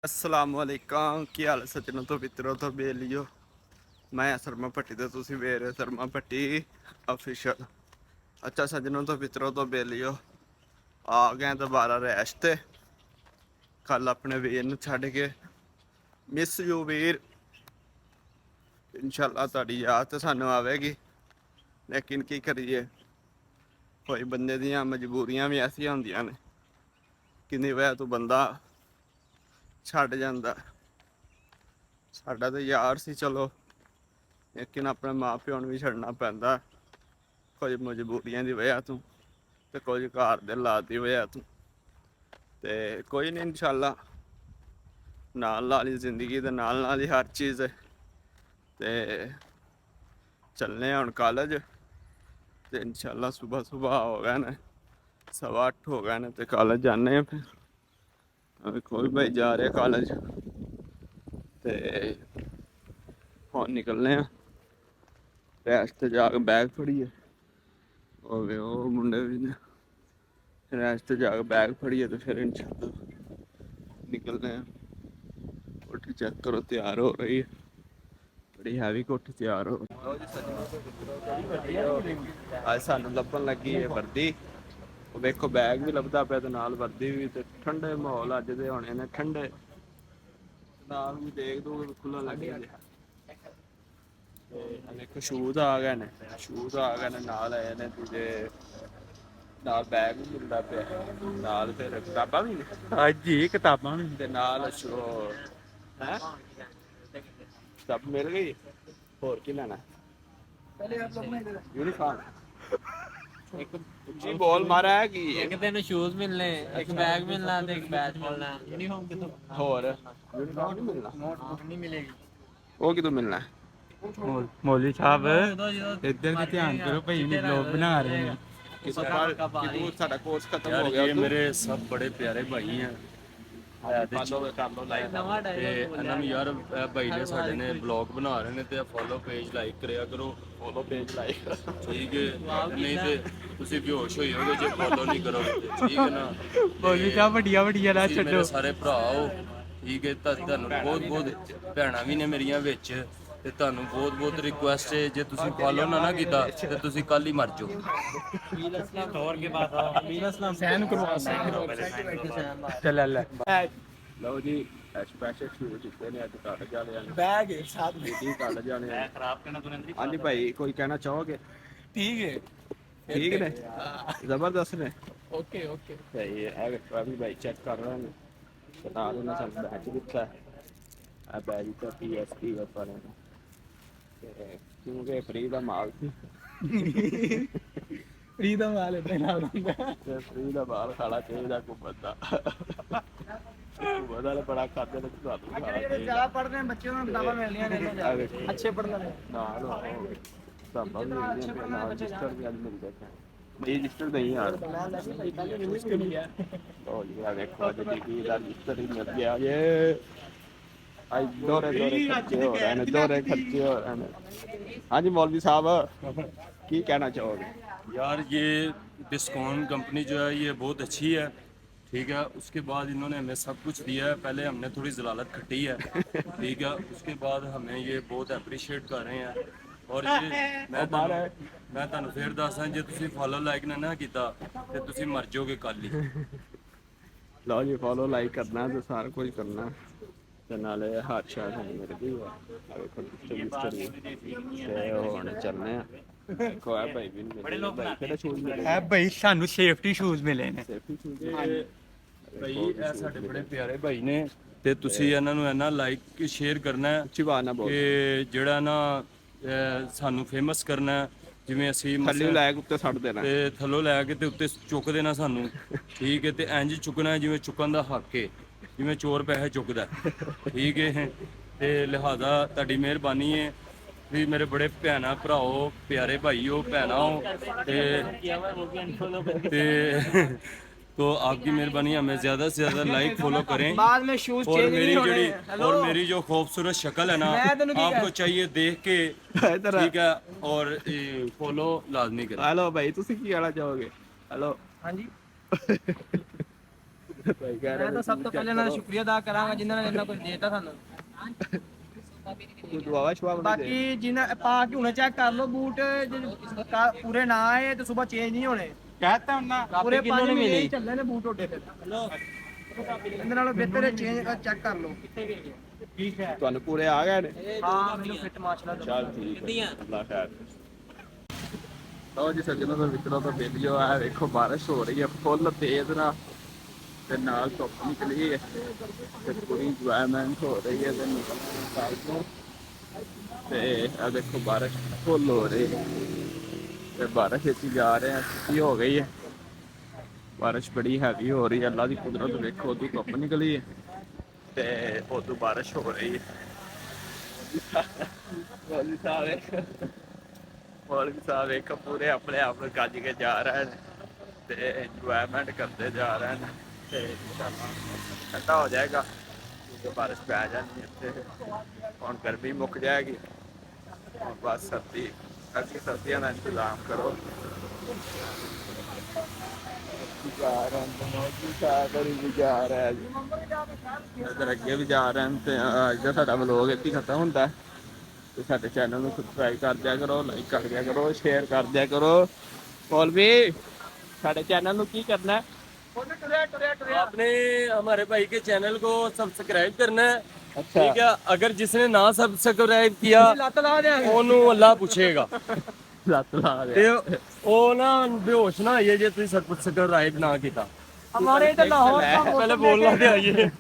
असलामुअलैकुम की हाल सज्जनों तो मित्रों तो बेलियो। मैं शर्मा भट्टी तो तुसी वेख रहे हो शर्मा भट्टी ऑफिशियल। अच्छा सज्जनों तो मित्रों तो बेलियो आ गए दोबारा रैश ते। कल अपने वीर नूं छड्ड के मिस यू वीर। इंशाल्लाह तुहाडी याद तो सानू आवेगी, लेकिन की करिए कोई बंदे दियां मजबूरियां भी ऐसियां होंदियां ने किन्नी वजह तो बंदा छड्ड जांदा। साडा तो यार सी चलो, लेकिन अपने माँ प्यो नूं भी छड्डना पैंदा कुछ मजबूरियां दी वजह तो ते कुछ घर दे हालात दी वजह तो। ते कोई नहीं, इंशाल्लाह नाल नाल ही जिंदगी दे नाल नाल ही हर चीज़। ते चलने हुण कॉलेज ते इंशाल्लाह सुबह सुबह हो गए ने 8:15 हो गए ने ते कॉलेज जाने हैं। फिर कोई भाई जा रहे कॉलेज ते हुण निकलने हैं रैश ते जाके बैग फड़िए। होवे ओ मुंडे भी ने रैश ते जाके बैग फड़िए तो फिर इंशाल्लाह निकलने हैं। कोठी चेक करो तैयार हो रही है, बड़ी हैवी कोठी तैयार हो रही है। आज सानू लभन लगी है वर्दी, देखो बैग भी लभदा पिया ते नाल वर्दी भी। ते ठंडे माहौल अज दे होने ने ठंडे, नाल भी देख दो खुला लगे जे। देखो शूज आ गए ने, शूज आ गए ने नाल आए ने दूजे, नाल बैग भी मिलदा पिया, नाल फिर किताबां भी ने। हाँ जी किताबां भी ते नाल है सब मिल गई। होर की लेना यूनिफॉर्म एक जी बोल मारा है कि एक दिन शूज मिलने, एक बैग मिलना ते एक बैच मिलना। यूनिफॉर्म किथों? होर यूनिफॉर्म नहीं मिलना, नोटबुक नहीं मिलेगी। वो कितों मिलना है? मौलवी साहब इधर भी ध्यान करो भाई, ब्लॉग बना रहे हैं। कितों साडा कोर्स खत्म हो यार गया ये तो मेरे सब बड़े प्यारे भाई हैं कर लो लाइक। नवा ਤੇ डायलॉग ਇਹਨਾਂ ਨੂੰ ਯਾਰ ਇਹ ਭਾਈ ਨੇ ਸਾਡੇ ਨੇ ਬਲੌਗ ਬਣਾ ਰਹੇ ਨੇ ਤੇ ਫੋਲੋ ਪੇਜ ਲਾਈਕ ਕਰਿਆ ਕਰੋ। फॉलो पेज लाइक ਠੀਕ ਹੈ, ਨਹੀਂ ਤੇ ਤੁਸੀਂ ਬੇਹੋਸ਼ ਹੋ ਜਾਓਗੇ ਜੇ ਫੋਲੋ ਨਹੀਂ ਕਰੋਗੇ ਤੇ, ਠੀਕ ਹੈ ਨਾ। ਮੌਲਵੀ ਸਾਹਿਬ ਵੱਡੀਆਂ ਵੱਡੀਆਂ ਨਾ ਤੁਸੀਂ ਮੇਰੇ ਛੱਡੋ। ਸਾਰੇ ਭਰਾ ਹੋ, ਠੀਕ ਹੈ। ਤੁਹਾਨੂੰ ਬਹੁਤ ਬਹੁਤ ਭੈਣਾਂ ਵੀ ਨੇ ਮੇਰੀਆਂ ਵਿੱਚ, ਤੇ ਤੁਹਾਨੂੰ ਬਹੁਤ ਬਹੁਤ ਰਿਕੁਐਸਟ ਹੈ ਜੇ ਤੁਸੀਂ ਫੋਲੋ ਨਾ ਕੀਤਾ ਤੇ ਤੁਸੀਂ ਕੱਲ ਹੀ ਮਰ ਜਾਓ। दौर के बाद सैन करवा ਚੱਲ ਲੈ लो जी स्पेशल शूज जितने ने अज कल जाने बैग है साथ में। जी कल जाने खराब करना तूने। हाँ जी भाई कोई कहना चाहोगे? ठीक है, ठीक ने जबरदस्त ने। Okay okay. सही है अभी भाई चेक कर रहे हैं तो नाल उन्हें सानू बैच दिता है। बैच तो PSP वाले ने क्योंकि फ्री का माल सी फ्री दा माल है ना होंगे। ते फ्री का माल खाना चाहिए को बंदा वाले बड़ा खाते ने सानू खाना चाहिए। ज्यादा पढ़ रहे हैं बच्चों को किताबें मिलनी हैं, अच्छे पढ़ रहे हैं। नाल सब मिलने पे नाल रजिस्टर भी आज मिलते हैं। रजिस्टर नहीं यार ओ यार देखो आज डिग्री का रजिस्टर ही मिल गया। ये आज दौरे खर्चे हो रहे हैं, दौरे खर्चे हो रहे हैं। हाँ जी मौलवी साहब की कहना चाहोगे? यार ये डिस्काउंट कंपनी जो है ये बहुत अच्छी है, ठीक है। उसके बाद इन्होंने हमें सब कुछ दिया है, पहले हमने थोड़ी जलालत खट्टी है, ठीक है। उसके बाद हमें ये बहुत अप्रिशिएट कर रहे हैं। और ये मैं ਤੁਹਾਨੂੰ ਫੇਰ ਦੱਸਾਂ ਜੇ ਤੁਸੀਂ ਫੋਲੋ ਲਾਈਕ ਨਾ ਕੀਤਾ ਤੇ ਤੁਸੀਂ ਮਰ ਜਾਓਗੇ ਕੱਲ ਹੀ। लो जी फॉलो लाइक करना तो सारा कुछ करना ते नाले हाथ शाट है मेरे भी आगे रजिस्टर ते हुण चलने आ को है भाई भी बड़े लोग भाई शूज मिले ਹੈ ਭਾਈ ਸਾਨੂੰ ਸੇਫਟੀ ਸ਼ੂਜ਼ ਮਿਲੇ ਨੇ। सेफ्टी शूज ਭਾਈ ਇਹ ਸਾਡੇ ਬੜੇ ਪਿਆਰੇ ਭਾਈ ਨੇ ਤੇ ਤੁਸੀਂ ਇਹਨਾਂ ਨੂੰ ਇਹਨਾਂ ਲਾਈਕ ਸ਼ੇਅਰ ਕਰਨਾ ਹੈ चिवाना बोल ਕਿ ਜਿਹੜਾ ਨਾ ਸਾਨੂੰ ਫੇਮਸ ਕਰਨਾ ਹੈ। ਜਿਵੇਂ ਅਸੀਂ थल्ले लायक उत्ते सट देना ਤੇ ਥੱਲੋਂ ਲੈ ਕੇ ਤੇ ਉੱਤੇ ਚੁੱਕ ਦੇਣਾ ਸਾਨੂੰ, ਠੀਕ ਹੈ। ਤੇ ਇੰਜ ਚੁੱਕਣਾ ਹੈ ਜਿਵੇਂ ਚੁੱਕਣ ਦਾ ਹੱਕ ਹੈ, ਜਿਵੇਂ ਚੋਰ ਪੈਸੇ ਚੁੱਕਦਾ, ਠੀਕ ਹੈ। ਤੇ ਲਿਹਾਜ਼ਾ ਤੁਹਾਡੀ ਮਿਹਰਬਾਨੀ ਹੈ ਵੀ ਮੇਰੇ ਬੜੇ ਭੈਣਾਂ ਭਰਾਓ, ਪਿਆਰੇ ਭਾਈਓ ਭੈਣਾਂ ਤੇ तो आपकी मेहरबानी हमें ज़्यादा से ज़्यादा लाइक फॉलो करें। बाद में शूज और चेंज नहीं होने। और मेरी जो खूबसूरत शक्ल है ना आपको चाहिए देख के, ठीक है। और फॉलो लाजमी करें। हेलो भाई तुसी की कहना चाहोगे? हेलो हाँ जी ਭਾਈ ਕਹਿ ਮੈਂ ਤਾਂ ਸਭ ਤੋਂ ਪਹਿਲੇ ਇਹਨਾਂ ਦਾ ਸ਼ੁਕਰੀਆ ਅਦਾ ਕਰਾਂਗਾ ਜਿਨ੍ਹਾਂ ਨੇ ਇੰਨਾ ਕੁਝ ਦੇਤਾ ਸਾਨੂੰ। ਤੂੰ ਦੁਆਵਾ ਸ਼ਵਾ ਬਾਕੀ ਜਿਨ੍ਹਾਂ ਪਾ ਕੇ ਹੁਣੇ ਚੈੱਕ ਕਰ ਲਓ ਬੂਟ, ਜੇ ਪੂਰੇ ਨਾ ਆਏ ਤੇ ਸਵੇਰ ਚੇਂਜ ਨਹੀਂ ਹੋਣੇ। ਕਹਤਾ ਉਹਨਾਂ ਪੂਰੇ 5 ਮਹੀਨੇ ਹੀ ਚੱਲੇ ਨੇ ਬੂਟ ਤੁਹਾਡੇ ਫਿਰ। ਇਹਦੇ ਨਾਲੋਂ ਬਿਹਤਰ ਚੇਂਜ ਚੈੱਕ ਕਰ ਲਓ। ਠੀਕ ਹੈ। ਤੁਹਾਨੂੰ ਪੂਰੇ ਆ ਗਏ ਨੇ? ਹਾਂ ਮੈਨੂੰ ਫਿੱਟ ਮਾਸ਼ਾਅੱਲਾ ਚੱਲ ਠੀਕ ਹੈ, ਅੱਲਾ ਖੈਰ। ਲਓ ਜੀ ਸੱਜਣੋ, ਤਾਂ ਮਿੱਤਰੋ ਤਾਂ ਵੀਡੀਓ ਆ ਵੇਖੋ, ਬਾਰਿਸ਼ ਹੋ ਰਹੀ ਹੈ ਫੁੱਲ ਤੇਜ਼ ਨਾ, ਤੇ ਨਾਲ ਧੁੱਪ ਨਿਕਲੀ ਹੈ ਤੇ ਪੂਰੀ ਇੰਜੋਇਮੈਂਟ ਹੋ ਰਹੀ ਹੈ ਤੇ ਨਿਕਲਣ ਤੋਂ। ਤੇ ਆ ਦੇਖੋ ਬਾਰਿਸ਼ ਫੁੱਲ ਹੋ ਰਹੀ ਹੈ ਤੇ ਬਾਰਿਸ਼ ਵਿੱਚ ਹੀ ਜਾ ਰਹੇ ਹਾਂ। ਕੀ ਹੋ ਗਈ ਹੈ, ਬਾਰਿਸ਼ ਬੜੀ ਹੈਵੀ ਹੋ ਰਹੀ ਹੈ। ਅੱਲਾ ਦੀ ਕੁਦਰਤ ਵੇਖੋ, ਉਦੋਂ ਧੁੱਪ ਨਿਕਲੀ ਹੈ ਤੇ ਉਦੋਂ ਬਾਰਿਸ਼ ਹੋ ਰਹੀ ਹੈ। ਮੌਲਵੀ ਸਾਹਿਬ ਇੱਕ ਪੂਰੇ ਆਪਣੇ ਆਪ ਨੂੰ ਗੱਜ ਕੇ ਜਾ ਰਹੇ ਨੇ ਤੇ ਇੰਜੋਇਮੈਂਟ ਕਰਦੇ ਜਾ ਰਹੇ ਨੇ ਤੇ ਇਨਸ਼ਾਅੱਲਾ ਠੰਡਾ ਹੋ ਜਾਏਗਾ ਕਿਉਂਕਿ ਬਾਰਿਸ਼ ਪੈ ਜਾਣੀ ਇੱਥੇ। ਹੁਣ ਗਰਮੀ ਮੁੱਕ ਜਾਏਗੀ, ਹੁਣ ਬਸ ਸਰਦੀਆਂ ਦਾ ਇੰਤਜ਼ਾਮ ਕਰੋ। ਜਾ ਰਿਹਾ ਜੀ, ਇੱਧਰ ਅੱਗੇ ਵੀ ਜਾ ਰਹੇ ਨੇ ਤੇ ਅੱਜ ਦਾ ਸਾਡਾ ਵਲੋਗ ਇੱਥੇ ਹੀ ਖਤਮ ਹੁੰਦਾ ਹੈ। ਤੇ ਸਾਡੇ ਚੈਨਲ ਨੂੰ ਸਬਸਕ੍ਰਾਈਬ ਕਰ ਦਿਆ ਕਰੋ, ਲਾਈਕ ਕਰ ਦਿਆ ਕਰੋ, ਸ਼ੇਅਰ ਕਰ ਦਿਆ ਕਰੋ। ਮੌਲਵੀ ਸਾਡੇ ਚੈਨਲ ਨੂੰ ਕੀ करना है? आपने हमारे भाई के चैनल को सब्सक्राइब करना है। अच्छा। ठीक है, अगर जिसने ना सब्सक्राइब किया ਲੱਤ ਲਾ ਦਿਆਂਗੇ। ਉਹਨੂੰ ਅੱਲਾ ਪੁੱਛੇਗਾ ਲੱਤ ਲਾ ਤੇ ਦੇ ਉਹ ਨਾ ਬੇਹੋਸ਼ ਨਾ ਆਈਏ ਜੇ ਤੁਸੀਂ ਸਬਸਕ੍ਰਾइब ਨਾ ਕੀਤਾ। हमारे इधर लाहौर का पहले बोलना दे आइए।